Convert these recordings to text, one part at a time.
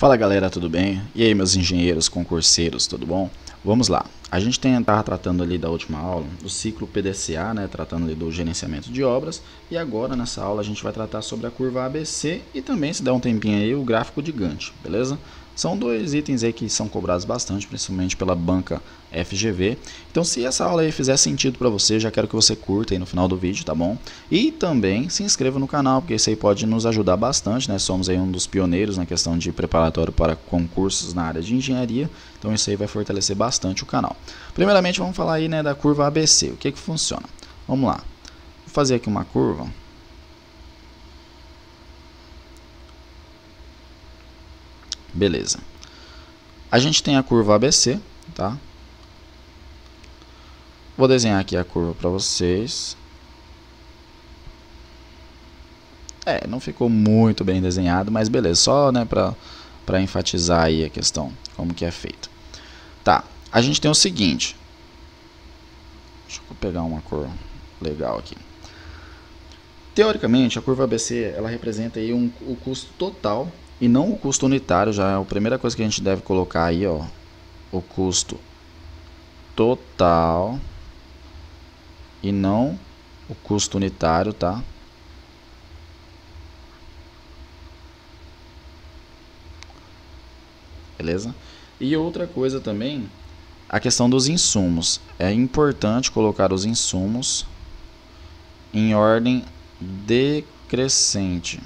Fala galera, tudo bem? E aí meus engenheiros, concurseiros, tudo bom? Vamos lá, a gente estava tratando ali da última aula do ciclo PDCA, né, tratando ali do gerenciamento de obras, e agora nessa aula a gente vai tratar sobre a curva ABC e também, se der um tempinho aí, o gráfico de Gantt, beleza? São dois itens aí que são cobrados bastante, principalmente pela banca FGV. Então, se essa aula aí fizer sentido para você, já quero que você curta aí no final do vídeo, tá bom? E também se inscreva no canal, porque isso aí pode nos ajudar bastante, né? Somos aí um dos pioneiros na questão de preparatório para concursos na área de engenharia. Então, isso aí vai fortalecer bastante o canal. Primeiramente, vamos falar aí, né, da curva ABC. O que que funciona? Vamos lá. Vou fazer aqui uma curva. Beleza. A gente tem a curva ABC, tá? Vou desenhar aqui a curva para vocês. Não ficou muito bem desenhado, mas beleza, só, né, para enfatizar aí a questão, como que é feito. Tá, a gente tem o seguinte. Deixa eu pegar uma cor legal aqui. Teoricamente, a curva ABC, ela representa aí o custo total e não o custo unitário. Já é a primeira coisa que a gente deve colocar aí, ó, o custo total e não o custo unitário, tá? Beleza? E outra coisa também, a questão dos insumos. É importante colocar os insumos em ordem decrescente.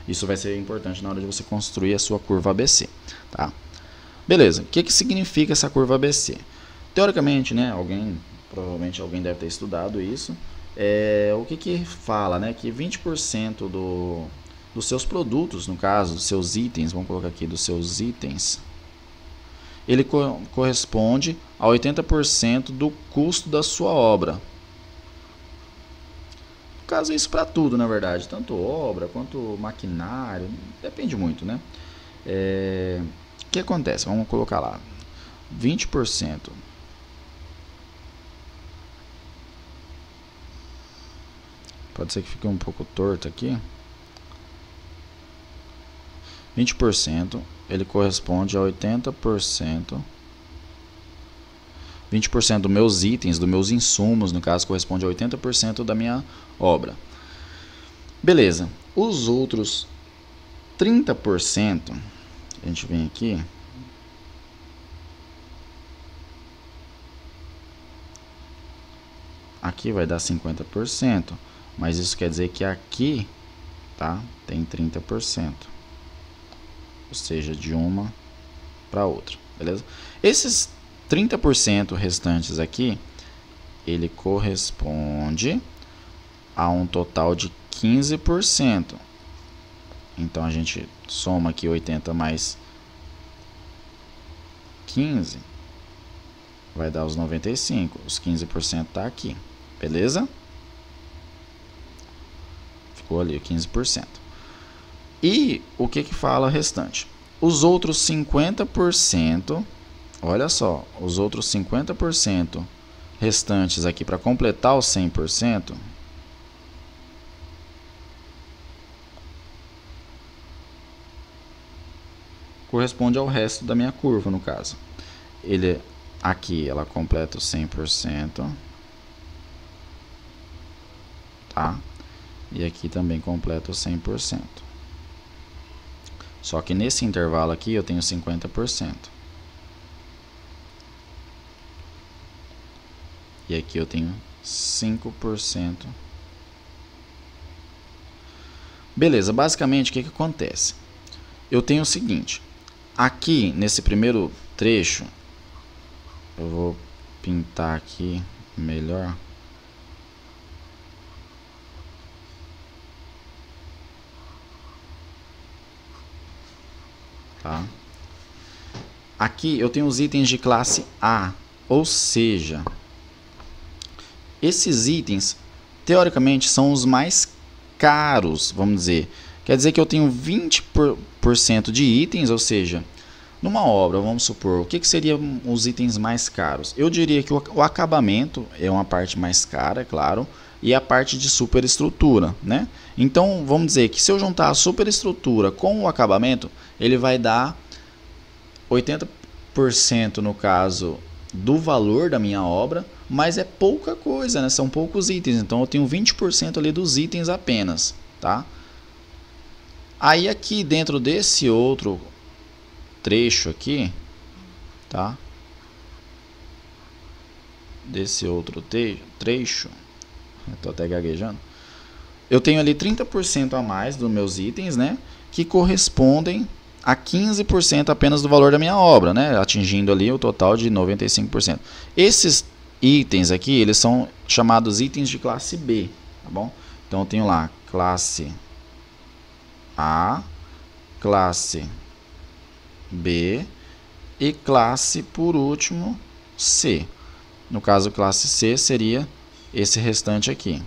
Isso vai ser importante na hora de você construir a sua curva ABC, tá? Beleza, o que que significa essa curva ABC? Teoricamente, né, provavelmente alguém deve ter estudado isso. O que que fala, né, que 20% dos seus produtos, no caso, dos seus itens, vamos colocar aqui, dos seus itens, ele corresponde a 80% do custo da sua obra. No caso, isso para tudo, na verdade, tanto obra quanto maquinário, depende muito, né? O que acontece? Vamos colocar lá, 20%. Pode ser que fique um pouco torto aqui. 20%, ele corresponde a 80%. 20% dos meus itens, dos meus insumos, no caso, corresponde a 80% da minha obra. Beleza. Os outros 30%, a gente vem aqui. Aqui vai dar 50%, mas isso quer dizer que aqui, tá, tem 30%. Ou seja, de uma para outra, beleza? Esses 30% restantes aqui, ele corresponde a um total de 15%. Então a gente soma aqui 80 mais 15, vai dar os 95. Os 15% tá aqui, beleza? Ficou ali o 15%. E o que que fala o restante? Os outros 50%, olha só, os outros 50% restantes aqui para completar os 100%, corresponde ao resto da minha curva, no caso. Aqui ela completa os 100%, tá? E aqui também completa os 100%. Só que nesse intervalo aqui eu tenho 50%. E aqui eu tenho 5%. Beleza, basicamente o que que acontece? Eu tenho o seguinte, aqui nesse primeiro trecho, eu vou pintar aqui melhor. Tá? Aqui eu tenho os itens de classe A, ou seja, esses itens teoricamente são os mais caros, vamos dizer. Quer dizer que eu tenho 20% de itens, ou seja, numa obra, vamos supor, o que seriam os itens mais caros? Eu diria que o acabamento é uma parte mais cara, é claro. e a parte de superestrutura, né? Então, vamos dizer que se eu juntar a superestrutura com o acabamento, ele vai dar 80% no caso do valor da minha obra, mas é pouca coisa, né? São poucos itens, então eu tenho 20% ali dos itens apenas, tá? Aí aqui dentro desse outro trecho aqui, tá? Desse outro trecho, estou até gaguejando, eu tenho ali 30% a mais dos meus itens, né? Que correspondem a 15% apenas do valor da minha obra, né? Atingindo ali o total de 95%. Esses itens aqui, eles são chamados itens de classe B, tá bom? Então eu tenho lá classe A, classe B e classe, por último, C. No caso, classe C seria esse restante aqui,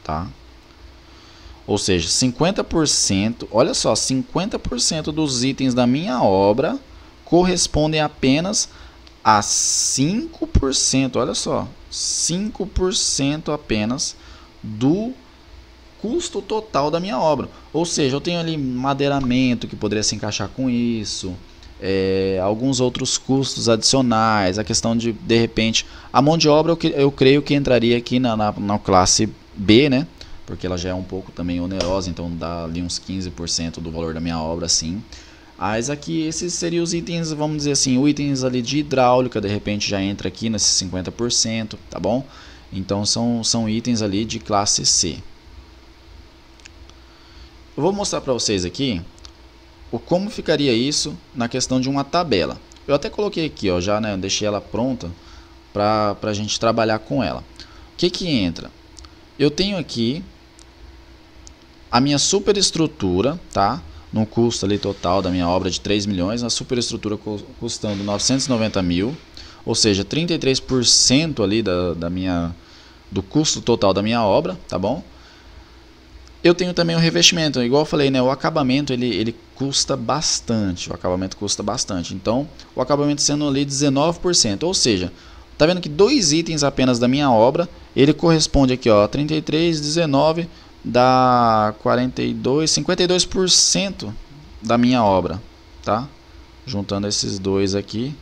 tá? Ou seja, 50%, olha só, 50% dos itens da minha obra correspondem apenas a 5%, olha só, 5% apenas do custo total da minha obra. Ou seja, eu tenho ali madeiramento que poderia se encaixar com isso, alguns outros custos adicionais, a questão de repente, a mão de obra eu creio que entraria aqui na classe B, né? Porque ela já é um pouco também onerosa, então dá ali uns 15% do valor da minha obra, sim. Mas aqui esses seriam os itens, vamos dizer assim, os itens ali de hidráulica, de repente já entra aqui nesses 50%, tá bom? Então são itens ali de classe C. Eu vou mostrar para vocês aqui como ficaria isso na questão de uma tabela. Eu até coloquei aqui, ó, já, né, deixei ela pronta para a gente trabalhar com ela. O que entra? Eu tenho aqui a minha superestrutura, tá? No custo ali total da minha obra de 3 milhões, a superestrutura custando 990 mil, ou seja, 33% ali do custo total da minha obra, tá bom? Eu tenho também o revestimento, igual eu falei, né? O acabamento ele custa bastante, então o acabamento sendo ali 19%, ou seja, tá vendo que dois itens apenas da minha obra, ele corresponde aqui, ó, 33, 19, dá 42, 52% da minha obra, tá? Juntando esses dois aqui,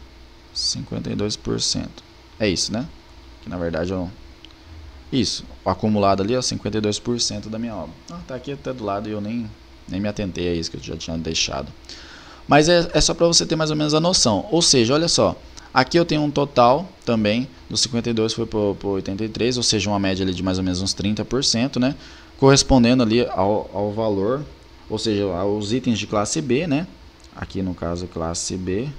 52%. É isso, né? Que na verdade isso, o acumulado ali, ó, 52% da minha obra. Tá aqui até do lado e eu nem me atentei a isso que eu já tinha deixado. Mas é só para você ter mais ou menos a noção. Ou seja, olha só, aqui eu tenho um total também, dos 52 foi para 83, ou seja, uma média ali de mais ou menos uns 30%, né? Correspondendo ali ao valor, ou seja, aos itens de classe B, né? Aqui no caso classe B,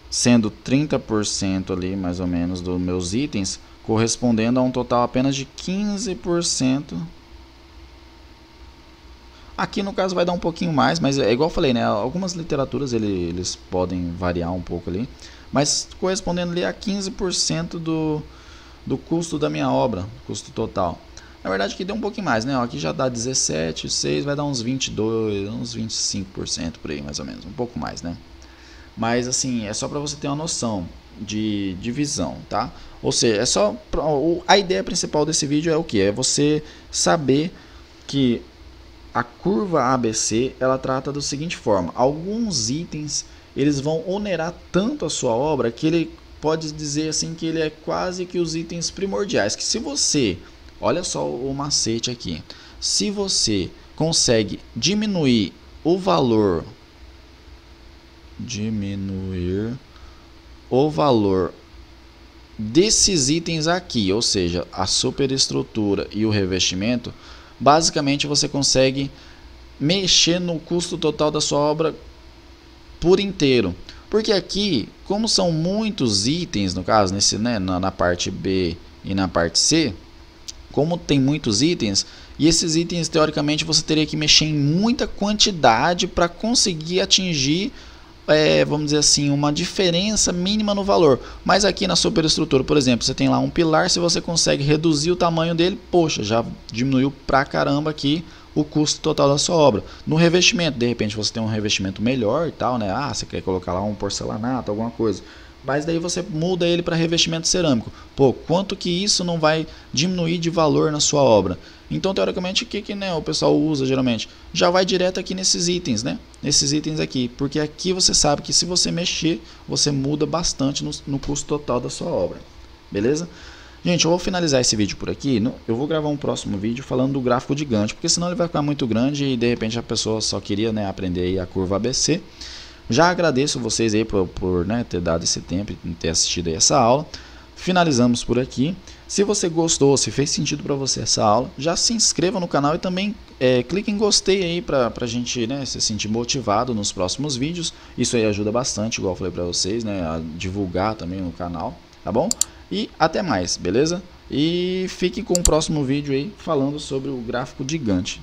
sendo 30% ali mais ou menos dos meus itens, correspondendo a um total apenas de 15%. Aqui no caso vai dar um pouquinho mais, mas é igual eu falei, né? Algumas literaturas eles podem variar um pouco ali, mas correspondendo ali a 15% do custo da minha obra, custo total. Na verdade aqui deu um pouquinho mais, né? Aqui já dá 17, 6, vai dar uns 22, uns 25% por aí mais ou menos, um pouco mais, né? Mas assim, é só para você ter uma noção de divisão, tá? Ou seja, é só a ideia principal desse vídeo é o que? É você saber que a curva ABC, ela trata da seguinte forma: alguns itens, eles vão onerar tanto a sua obra que ele pode dizer assim que ele é quase que os itens primordiais, que se você, olha só o macete aqui, se você consegue diminuir o valor desses itens aqui, ou seja, a superestrutura e o revestimento, basicamente você consegue mexer no custo total da sua obra por inteiro. Porque aqui, como são muitos itens, no caso, na parte B e na parte C, como tem muitos itens, e esses itens teoricamente você teria que mexer em muita quantidade para conseguir atingir, vamos dizer assim, uma diferença mínima no valor. Mas aqui na superestrutura, por exemplo, você tem lá um pilar, se você consegue reduzir o tamanho dele, poxa, já diminuiu pra caramba aqui o custo total da sua obra. No revestimento, de repente você tem um revestimento melhor e tal, né? Ah, você quer colocar lá um porcelanato, alguma coisa. Mas daí você muda ele para revestimento cerâmico. Pô, quanto que isso não vai diminuir de valor na sua obra? Então, teoricamente, o que né, o pessoal usa geralmente? Já vai direto aqui nesses itens, né? Nesses itens aqui. Porque aqui você sabe que se você mexer, você muda bastante no custo total da sua obra. Beleza? Gente, eu vou finalizar esse vídeo por aqui. Eu vou gravar um próximo vídeo falando do gráfico de Gantt, porque senão ele vai ficar muito grande e de repente a pessoa só queria, né, aprender aí a curva ABC. Já agradeço vocês aí por né, ter dado esse tempo e ter assistido aí essa aula. Finalizamos por aqui. Se você gostou, se fez sentido para você essa aula, já se inscreva no canal e também clique em gostei aí para a gente né, se sentir motivado nos próximos vídeos. Isso aí ajuda bastante, igual eu falei para vocês, né, a divulgar também no canal, tá bom? E até mais, beleza? E fique com o próximo vídeo aí falando sobre o gráfico de Gantt.